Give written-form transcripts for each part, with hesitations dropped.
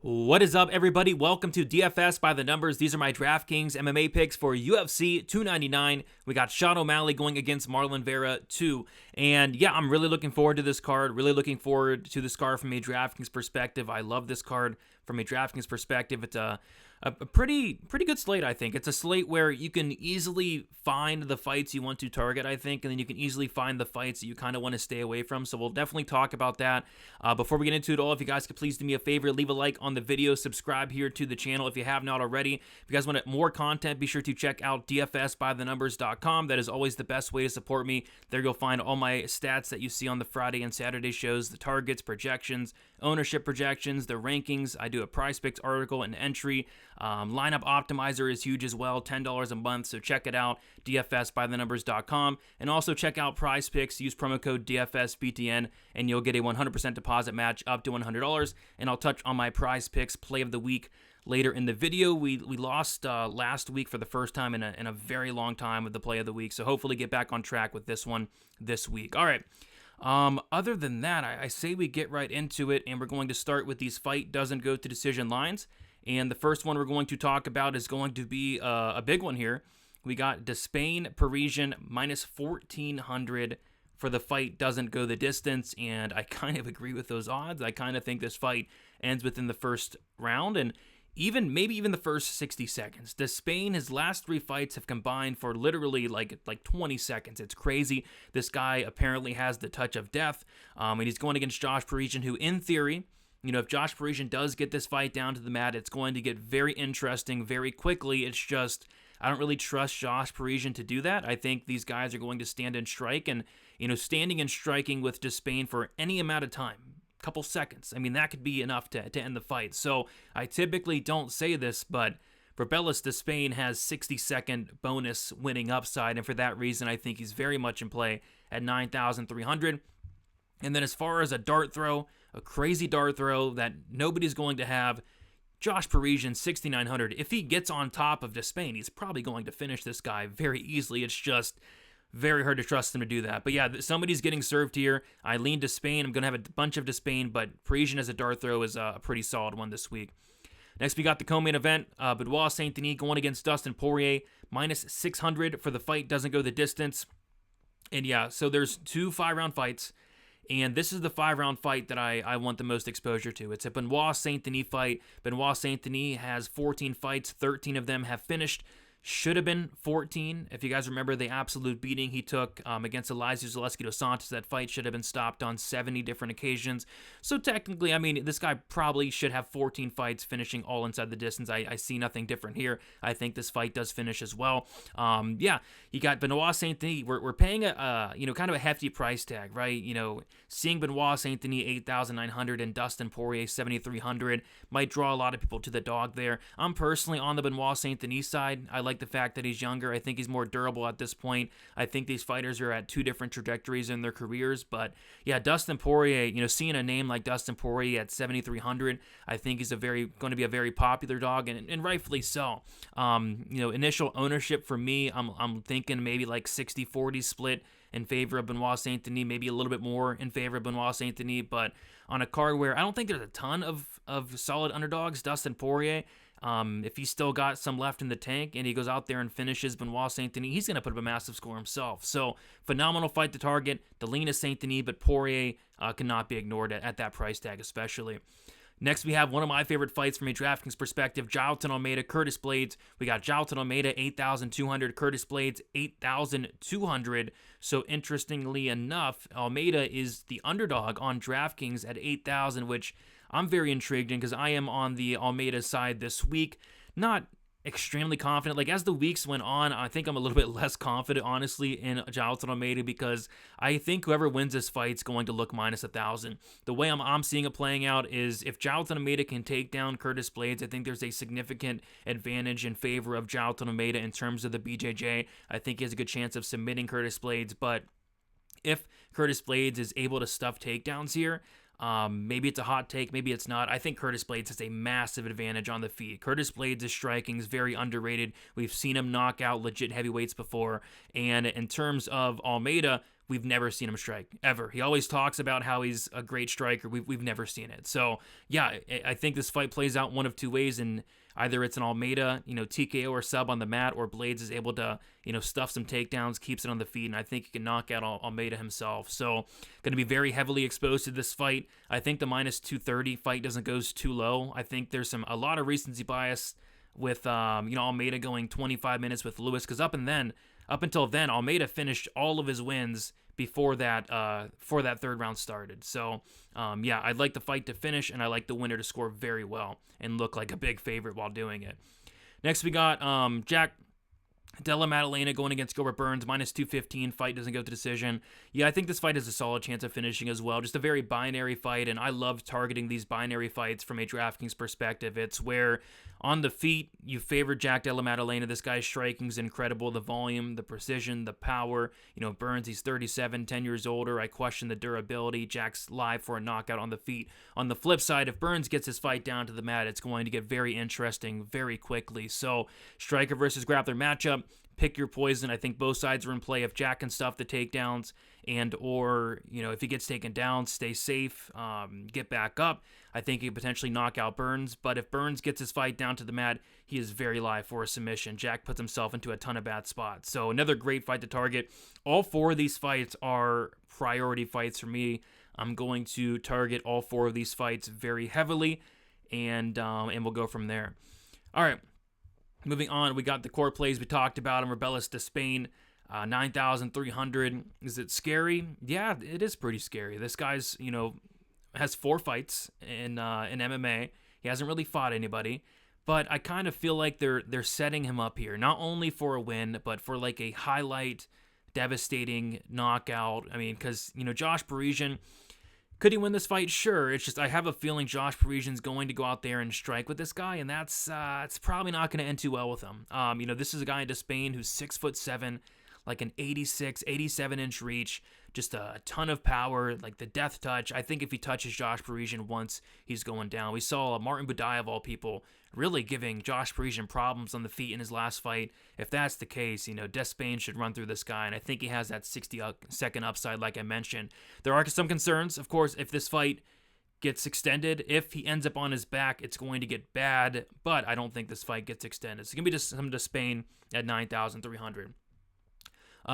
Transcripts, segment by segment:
What is up, everybody? Welcome to DFS by the Numbers. These are my Draftkings MMA picks for UFC 299. We got Sean O'Malley going against Marlon Vera 2. And yeah, I'm really looking forward to this card. Really looking forward to this card from a Draftkings perspective. I love this card from a Draftkings perspective. It's a pretty good slate, I think. It's a slate where you can easily find the fights you want to target, I think, and then you can easily find the fights that you kind of want to stay away from. So we'll definitely talk about that. Before we get into it all, if you guys could please do me a favor, leave a like on the video, subscribe here to the channel if you have not already. If you guys want more content, be sure to check out dfsbythenumbers.com. That is always the best way to support me. There you'll find all my stats that you see on the Friday and Saturday shows, the targets, projections, ownership projections, the rankings. I do a price picks article and entry. Lineup optimizer is huge as well, $10 a month, so check it out, dfsbythenumbers.com. And also check out price picks, use promo code DFSBTN, and you'll get a 100% deposit match up to $100. And I'll touch on my prize picks play of the week later in the video. We lost last week for the first time in a very long time with the play of the week, so hopefully get back on track with this one this week. All right. Other than that, I say we get right into it, and we're going to start with these fight doesn't go to decision lines. And the first one we're going to talk about is going to be a big one here. We got Despain Parisian minus 1,400 for the fight doesn't go the distance, and I kind of agree with those odds. I kind of think this fight ends within the first round, and maybe even the first 60 seconds. Despain, his last 3 fights have combined for literally like 20 seconds. It's crazy. This guy apparently has the touch of death, and he's going against Josh Parisian, who in theory, if Josh Parisian does get this fight down to the mat, it's going to get very interesting very quickly. It's just, I don't really trust Josh Parisian to do that. I think these guys are going to stand and strike, and, standing and striking with Despain for any amount of time, couple seconds, that could be enough to end the fight. So I typically don't say this, but Verbellis Despain has 60-second bonus winning upside, and for that reason, I think he's very much in play at 9,300. And then as far as a dart throw, a crazy dart throw that nobody's going to have, Josh Parisian, 6,900. If he gets on top of Despain, he's probably going to finish this guy very easily. It's just very hard to trust him to do that. But yeah, somebody's getting served here. I lean Despain. I'm going to have a bunch of Despain, but Parisian as a dart throw is a pretty solid one this week. Next, we got the co-main event. Benoit Saint-Denis going against Dustin Poirier, minus 600 for the fight doesn't go the distance. And yeah, so there's 2 5-round fights. And this is the 5-round fight that I want the most exposure to. It's a Benoit Saint-Denis fight. Benoit Saint-Denis has 14 fights. 13 of them have finished. Should have been 14. If you guys remember the absolute beating he took against Elizeu Zaleski dos Santos, that fight should have been stopped on 70 different occasions. So technically, this guy probably should have 14 fights finishing all inside the distance. I see nothing different here. I think this fight does finish as well. Yeah, you got Benoit Saint-Denis. We're paying a kind of a hefty price tag, right? Seeing Benoit Saint-Denis 8,900 and Dustin Poirier 7,300 might draw a lot of people to the dog there. I'm personally on the Benoit Saint-Denis side. I like the fact that he's younger. I think he's more durable at this point. I think these fighters are at 2 different trajectories in their careers. But yeah, Dustin Poirier, seeing a name like Dustin Poirier at 7,300, I think he's going to be a very popular dog, and rightfully so. Initial ownership for me, I'm thinking maybe like 60-40 split in favor of Benoit Saint-Denis, maybe a little bit more in favor of Benoit Saint-Denis, but on a card where I don't think there's a ton of solid underdogs, Dustin Poirier, if he's still got some left in the tank and he goes out there and finishes Benoit Saint-Denis, he's going to put up a massive score himself. So phenomenal fight to target. The lean is Saint-Denis, but Poirier cannot be ignored at that price tag especially. Next, we have one of my favorite fights from a DraftKings perspective, Jailton Almeida, Curtis Blades. We got Jailton Almeida, 8,200, Curtis Blades, 8,200. So interestingly enough, Almeida is the underdog on DraftKings at 8,000, which I'm very intrigued in because I am on the Almeida side this week. Not extremely confident. Like, as the weeks went on, I think I'm a little bit less confident, honestly, in Jailton Almeida, because I think whoever wins this fight's going to look minus 1,000. The way I'm seeing it playing out is if Jailton Almeida can take down Curtis Blades, I think there's a significant advantage in favor of Jailton Almeida in terms of the BJJ. I think he has a good chance of submitting Curtis Blades, but if Curtis Blades is able to stuff takedowns here, maybe it's a hot take, maybe it's not. I think Curtis Blades has a massive advantage on the feet. Curtis Blades' striking is very underrated. We've seen him knock out legit heavyweights before. And in terms of Almeida, we've never seen him strike, ever. He always talks about how he's a great striker. We've never seen it. So, yeah, I think this fight plays out one of two ways, and either it's an Almeida, TKO or sub on the mat, or Blades is able to, stuff some takedowns, keeps it on the feet, and I think he can knock out Almeida himself. So, going to be very heavily exposed to this fight. I think the minus 230 fight doesn't go too low. I think there's a lot of recency bias with, Almeida going 25 minutes with Lewis, because up until then, Almeida finished all of his wins before that third round started. So, I'd like the fight to finish, and I like the winner to score very well and look like a big favorite while doing it. Next, we got Jack Della Maddalena going against Gilbert Burns, minus 215. Fight doesn't go to decision. Yeah, I think this fight has a solid chance of finishing as well. Just a very binary fight, and I love targeting these binary fights from a DraftKings perspective. It's where on the feet, you favor Jack Della Maddalena. This guy's striking is incredible. The volume, the precision, the power. Burns, he's 37, 10 years older. I question the durability. Jack's live for a knockout on the feet. On the flip side, if Burns gets his fight down to the mat, it's going to get very interesting very quickly. So, striker versus grappler matchup. Pick your poison. I think both sides are in play. If Jack can stuff the takedowns or if he gets taken down, stay safe, get back up, I think he could potentially knock out Burns. But if Burns gets his fight down to the mat, he is very live for a submission. Jack puts himself into a ton of bad spots. So another great fight to target. All four of these fights are priority fights for me. I'm going to target all four of these fights very heavily, and we'll go from there. All right. Moving on, we got the core plays. We talked about him. Rebellis to Spain, 9,300. Is it scary? Yeah, it is pretty scary. This guy's, has 4 fights in MMA. He hasn't really fought anybody, but I kind of feel like they're setting him up here, not only for a win, but for like a highlight, devastating knockout. I mean, because, Josh Parisian, could he win this fight? Sure. It's just I have a feeling Josh Parisian's going to go out there and strike with this guy, and that's it's probably not going to end too well with him. This is a guy in Spain who's 6'7", like an 86, 87-inch reach, just a ton of power, like the death touch. I think if he touches Josh Parisian once, he's going down. We saw Martin Buday, of all people, really giving Josh Parisian problems on the feet in his last fight. If that's the case, Despain should run through this guy, and I think he has that 60-second upside like I mentioned. There are some concerns, of course, if this fight gets extended. If he ends up on his back, it's going to get bad, but I don't think this fight gets extended. It's going to be just some Despain at 9,300.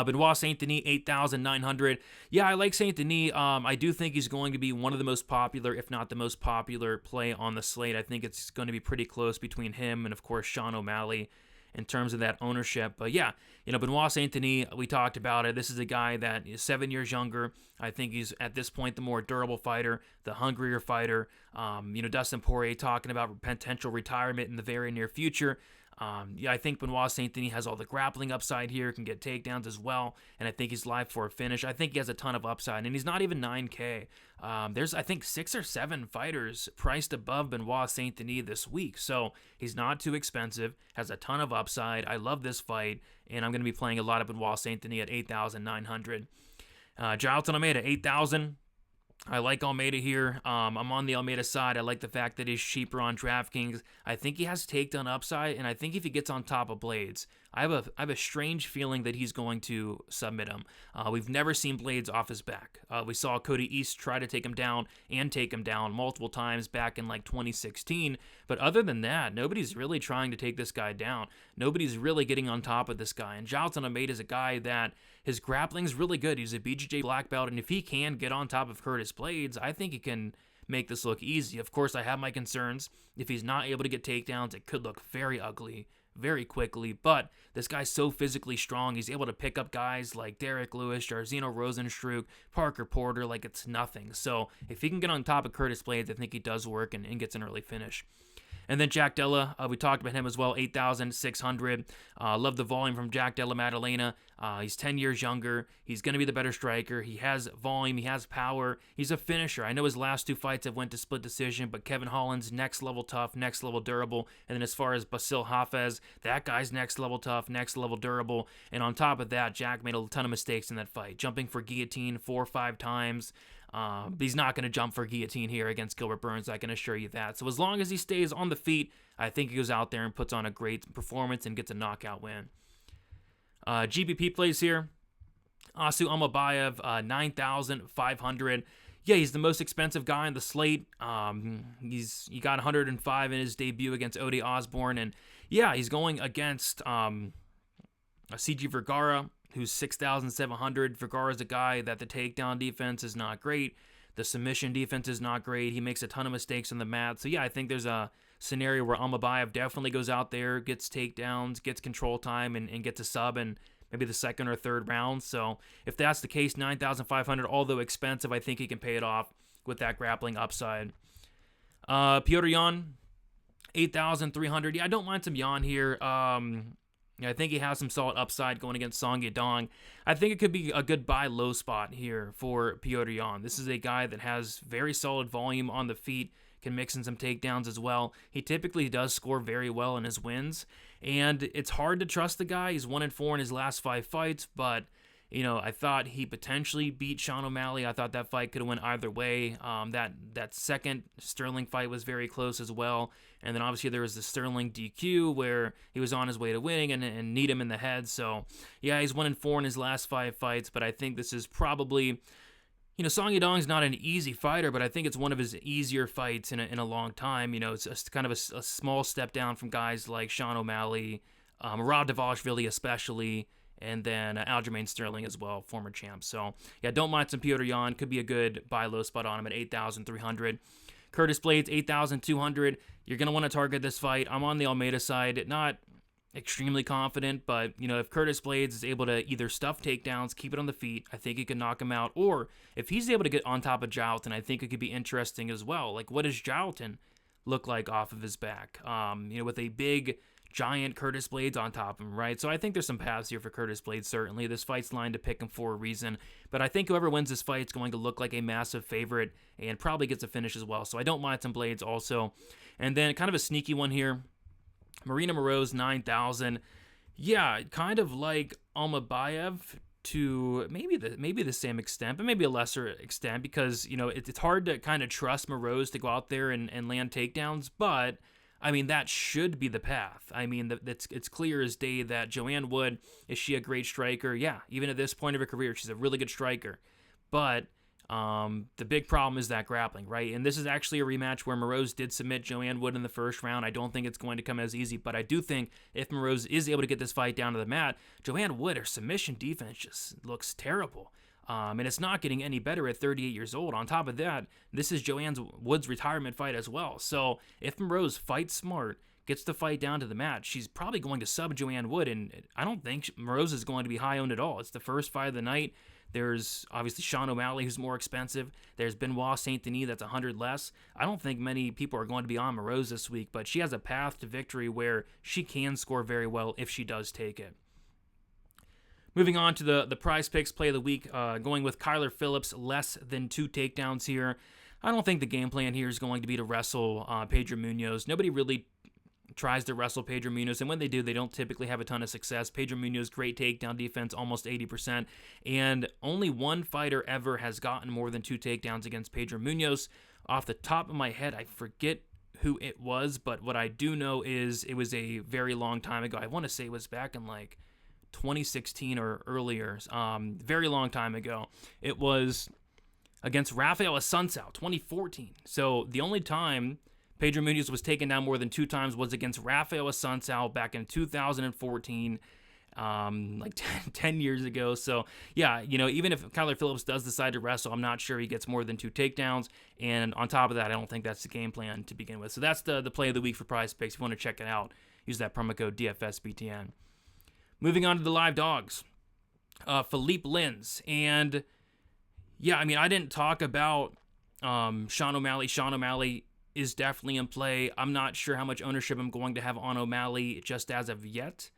Benoit Saint Denis, 8,900. Yeah, I like Saint Denis. I do think he's going to be one of the most popular, if not the most popular play on the slate. I think it's going to be pretty close between him and, of course, Sean O'Malley in terms of that ownership. But yeah, Benoit Saint Denis, we talked about it. This is a guy that is 7 years younger. I think he's, at this point, the more durable fighter, the hungrier fighter. Dustin Poirier talking about potential retirement in the very near future. I think Benoit Saint Denis has all the grappling upside here, can get takedowns as well, and I think he's live for a finish. I think he has a ton of upside, and he's not even 9K. There's, I think, 6 or 7 fighters priced above Benoit Saint Denis this week, so he's not too expensive, has a ton of upside. I love this fight, and I'm going to be playing a lot of Benoit Saint Denis at 8,900. Jailton Almeida, 8,000. I like Almeida here. I'm on the Almeida side. I like the fact that he's cheaper on DraftKings. I think he has takedown upside, and I think if he gets on top of Blades, I have a strange feeling that he's going to submit him. We've never seen Blades off his back. We saw Cody East try to take him down multiple times back in like 2016. But other than that, nobody's really trying to take this guy down. Nobody's really getting on top of this guy. And Jailton Almeida is a guy that his grappling's really good. He's a BJJ black belt, and if he can get on top of Curtis Blades, I think he can make this look easy. Of course, I have my concerns. If he's not able to get takedowns, it could look very ugly very quickly, but this guy's so physically strong. He's able to pick up guys like Derek Lewis, Jairzinho Rosenstruck, Parker Porter like it's nothing. So if he can get on top of Curtis Blades, I think he does work and gets an early finish. And then Jack Della, we talked about him as well, 8,600. Love the volume from Jack Della Maddalena. He's 10 years younger. He's going to be the better striker. He has volume. He has power. He's a finisher. I know his last 2 fights have went to split decision, but Kevin Holland's next level tough, next level durable. And then as far as Basil Hafez, that guy's next level tough, next level durable. And on top of that, Jack made a ton of mistakes in that fight, jumping for guillotine 4 or 5 times. He's not going to jump for guillotine here against Gilbert Burns, I can assure you that. So as long as he stays on the feet, I think he goes out there and puts on a great performance and gets a knockout win. GBP Plays here. Asu Amabayev, 9,500. Yeah, he's the most expensive guy on the slate. He got 105 in his debut against Ode Osborne, and yeah, he's going against CG Vergara, who's 6,700. Vergara's a guy that the takedown defense is not great. The submission defense is not great. He makes a ton of mistakes on the mat. So yeah, I think there's a scenario where Amabayev definitely goes out there, gets takedowns, gets control time, and gets a sub in maybe the second or third round. So if that's the case, 9,500, although expensive, I think he can pay it off with that grappling upside. Petr Yan, 8,300. Yeah, I don't mind some Yan here. I think he has some solid upside going against Song Yadong. I think it could be a good buy low spot here for Petr Yan. This is a guy that has very solid volume on the feet, can mix in some takedowns as well. He typically does score very well in his wins, and it's hard to trust the guy. He's 1-4 in his last 5 fights, but I thought he potentially beat Sean O'Malley. I thought that fight could have went either way. That second Sterling fight was very close as well. And then obviously there was the Sterling DQ where he was on his way to winning and need him in the head. So yeah, he's 1-4 in his last 5 fights, but I think this is probably, Song Yadong's not an easy fighter, but I think it's one of his easier fights in a long time. It's kind of a small step down from guys like Sean O'Malley, Rob Davashvili especially, and then Aljamain Sterling as well, former champ. So, yeah, don't mind some Petr Yan. Could be a good buy low spot on him at 8,300. Curtis Blaydes, 8,200. You're going to want to target this fight. I'm on the Almeida side. Not extremely confident, but, if Curtis Blaydes is able to either stuff takedowns, keep it on the feet, I think he can knock him out. Or if he's able to get on top of Jalton, I think it could be interesting as well. Like, what does Jalton look like off of his back? With a big giant Curtis Blaydes on top of him, right? So I think there's some paths here for Curtis Blaydes, certainly. This fight's lined to pick him for a reason, but I think whoever wins this fight is going to look like a massive favorite and probably gets a finish as well. So I don't mind some Blaydes also. And then kind of a sneaky one here, Marina Moroz, 9,000. Yeah, kind of like Almabayev to maybe the same extent, but maybe a lesser extent, because, it's hard to kind of trust Moroz to go out there and land takedowns, but I mean, that should be the path. I mean, it's clear as day that Joanne Wood, is she a great striker? Yeah, even at this point of her career, she's a really good striker. But the big problem is that grappling, right? And this is actually a rematch where Moroz did submit Joanne Wood in the first round. I don't think it's going to come as easy, but I do think if Moroz is able to get this fight down to the mat, Joanne Wood, her submission defense just looks terrible. And it's not getting any better at 38 years old. On top of that, this is Joanne Wood's retirement fight as well. So if Moroz fights smart, gets the fight down to the mat, she's probably going to sub Joanne Wood, and I don't think Moroz is going to be high owned at all. It's the first fight of the night. There's obviously Sean O'Malley, who's more expensive. There's Benoit Saint Denis, that's 100 less. I don't think many people are going to be on Moroz this week, but she has a path to victory where she can score very well if she does take it. Moving on to the Prize Picks play of the week, going with Kyler Phillips, less than 2 takedowns here. I don't think the game plan here is going to be to wrestle Pedro Munoz. Nobody really tries to wrestle Pedro Munoz, and when they do, they don't typically have a ton of success. Pedro Munoz, great takedown defense, almost 80%, and only one fighter ever has gotten more than 2 takedowns against Pedro Munoz. Off the top of my head, I forget who it was, but what I do know is it was a very long time ago. I want to say it was back in 2016 or earlier, very long time ago. It was against Rafael Assunção, 2014. So the only time Pedro Munoz was taken down more than 2 times was against Rafael Assunção back in 2014, 10 years ago. So yeah, even if Kyler Phillips does decide to wrestle, I'm not sure he gets more than 2 takedowns. And on top of that, I don't think that's the game plan to begin with. So that's the play of the week for Prize Picks. If you want to check it out, use that promo code DFSBTN. Moving on to the live dogs, Philippe Lins. And yeah, I mean, I didn't talk about Sean O'Malley. Sean O'Malley is definitely in play. I'm not sure how much ownership I'm going to have on O'Malley just as of yet.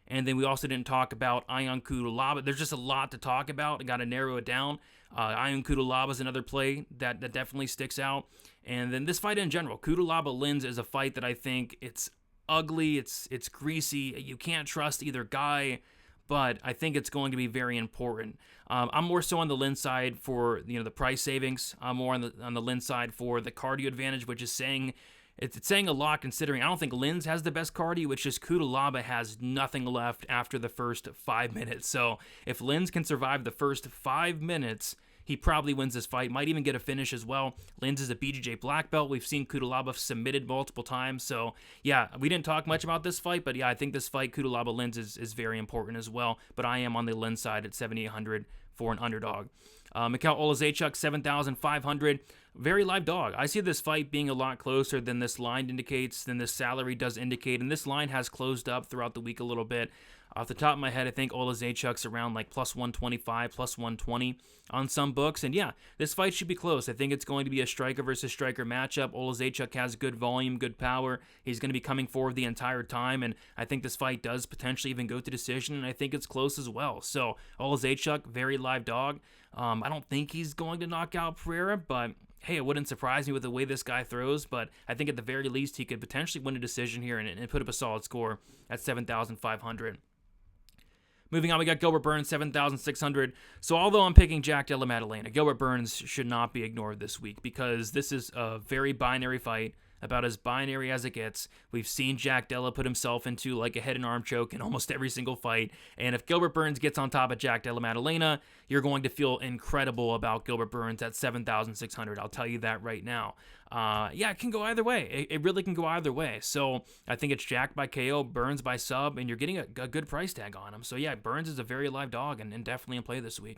And then we also didn't talk about Ion Kudalaba. There's just a lot to talk about. I got to narrow it down. Ion Kudalaba is another play that definitely sticks out. And then this fight in general, Kudalaba Lins, is a fight that I think it's ugly, it's greasy, you can't trust either guy, but I think it's going to be very important. I'm more so on the Lin side for the price savings. I'm more on the Lin side for the cardio advantage, which is saying it's saying a lot considering I don't think Linz has the best cardio. It's just Kudalaba has nothing left after the first 5 minutes. So if Linz can survive the first 5 minutes, he probably wins this fight. Might even get a finish as well. Linz is a BJJ black belt. We've seen Kudalaba submitted multiple times. So yeah, we didn't talk much about this fight, but yeah, I think this fight, Kudalaba-Linz, is very important as well. But I am on the Linz side at 7,800 for an underdog. Mikhail Olazechuk, 7,500. Very live dog. I see this fight being a lot closer than this line indicates, than this salary does indicate, and this line has closed up throughout the week a little bit. Off the top of my head, I think Olazechuk's around like plus 125, plus 120 on some books. And yeah, this fight should be close. I think it's going to be a striker versus striker matchup. Olazechuk has good volume, good power. He's going to be coming forward the entire time. And I think this fight does potentially even go to decision. And I think it's close as well. So Olazechuk, very live dog. I don't think he's going to knock out Pereira, but hey, it wouldn't surprise me with the way this guy throws, but I think at the very least he could potentially win a decision here and put up a solid score at 7,500. Moving on, we got Gilbert Burns, 7,600. So although I'm picking Jack Della Maddalena, Gilbert Burns should not be ignored this week because this is a very binary fight, about as binary as it gets. We've seen Jack Della put himself into like a head and arm choke in almost every single fight. And if Gilbert Burns gets on top of Jack Della Maddalena, you're going to feel incredible about Gilbert Burns at 7,600. I'll tell you that right now. Yeah, it can go either way. It really can go either way. So I think it's Jack by KO, Burns by sub, and you're getting a good price tag on him. So yeah, Burns is a very live dog and definitely in play this week.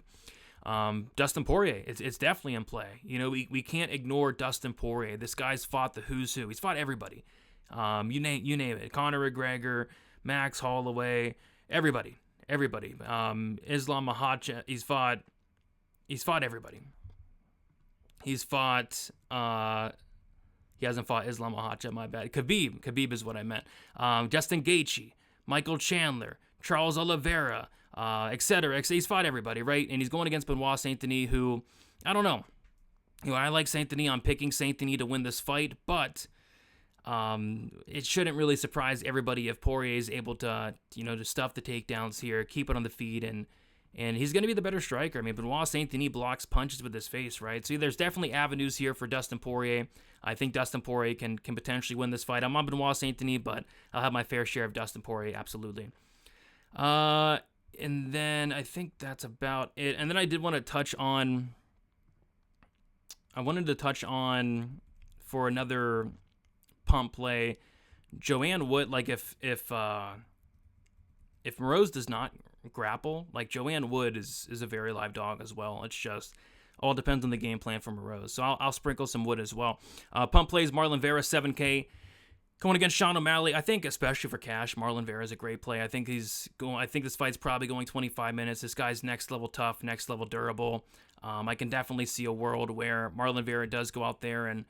Dustin Poirier, it's definitely in play. You know, we can't ignore Dustin Poirier. This guy's fought the who's who. He's fought everybody. You name it. Conor McGregor, Max Holloway, everybody. Islam Makhachev, he's fought everybody. He's fought he hasn't fought Islam Makhachev, my bad. Khabib is what I meant. Justin Gaethje, Michael Chandler, Charles Oliveira, etc. He's fought everybody, right? And he's going against Benoit Saint-Denis, who, I don't know. You know, I like Saint-Denis. I'm picking Saint-Denis to win this fight, but it shouldn't really surprise everybody if Poirier is able to, you know, to stuff the takedowns here, keep it on the feet, and he's going to be the better striker. I mean, Benoit Saint-Denis blocks punches with his face, right? So there's definitely avenues here for Dustin Poirier. I think Dustin Poirier can potentially win this fight. I'm on Benoit Saint-Denis, but I'll have my fair share of Dustin Poirier, absolutely. And then I think that's about it. And then I did want to touch on, for another pump play, Joanne Wood. Like if Moroz does not grapple, like Joanne Wood is a very live dog as well. It's just all depends on the game plan for Moroz. So I'll sprinkle some Wood as well. Pump plays, Marlon Vera, 7K. Going against Sean O'Malley, I think especially for cash, Marlon Vera is a great play. I think this fight's probably going 25 minutes. This guy's next level tough, next level durable. I can definitely see a world where Marlon Vera does go out there and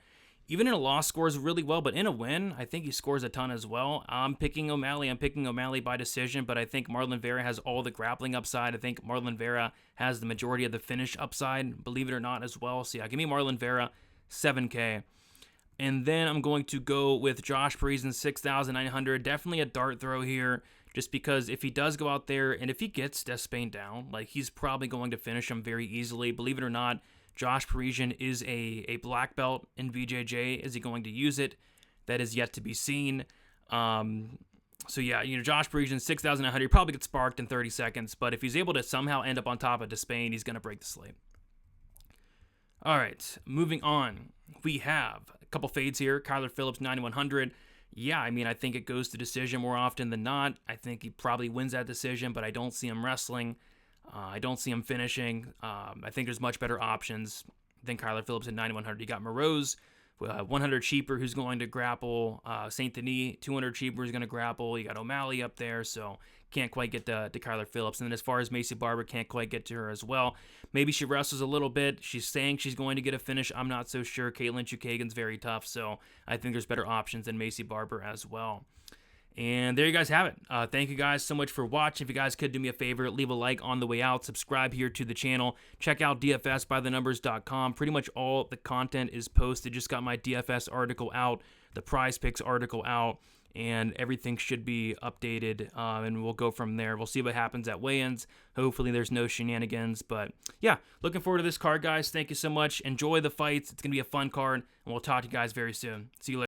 even in a loss scores really well, but in a win, I think he scores a ton as well. I'm picking O'Malley by decision, but I think Marlon Vera has all the grappling upside. I think Marlon Vera has the majority of the finish upside, believe it or not, as well. So yeah, give me Marlon Vera, 7K. And then I'm going to go with Josh Parisian, 6,900. Definitely a dart throw here, just because if he does go out there and if he gets Despain down, like he's probably going to finish him very easily. Believe it or not, Josh Parisian is a black belt in BJJ. Is he going to use it? That is yet to be seen. So yeah, you know, Josh Parisian, 6,900. He probably gets sparked in 30 seconds, but if he's able to somehow end up on top of Despain, he's going to break the slate. All right, moving on. We have a couple fades here. Kyler Phillips, 9,100. Yeah, I mean, I think it goes to decision more often than not. I think he probably wins that decision, but I don't see him wrestling. I don't see him finishing. I think there's much better options than Kyler Phillips at 9,100. You got Moroz, 100 cheaper, who's going to grapple. Saint-Denis, 200 cheaper, who's going to grapple. You got O'Malley up there, so can't quite get to Kyler Phillips. And then as far as Macy Barber, can't quite get to her as well. Maybe she wrestles a little bit. She's saying she's going to get a finish. I'm not so sure. Caitlin Chukagan's very tough, so I think there's better options than Macy Barber as well. And there you guys have it. Thank you guys so much for watching. If you guys could do me a favor, leave a like on the way out. Subscribe here to the channel. Check out dfsbythenumbers.com. Pretty much all the content is posted. Just got my DFS article out, the Prize Picks article out, and everything should be updated, and we'll go from there. We'll see what happens at weigh-ins. Hopefully there's no shenanigans, but yeah, looking forward to this card, guys. Thank you so much. Enjoy the fights. It's going to be a fun card, and we'll talk to you guys very soon. See you later.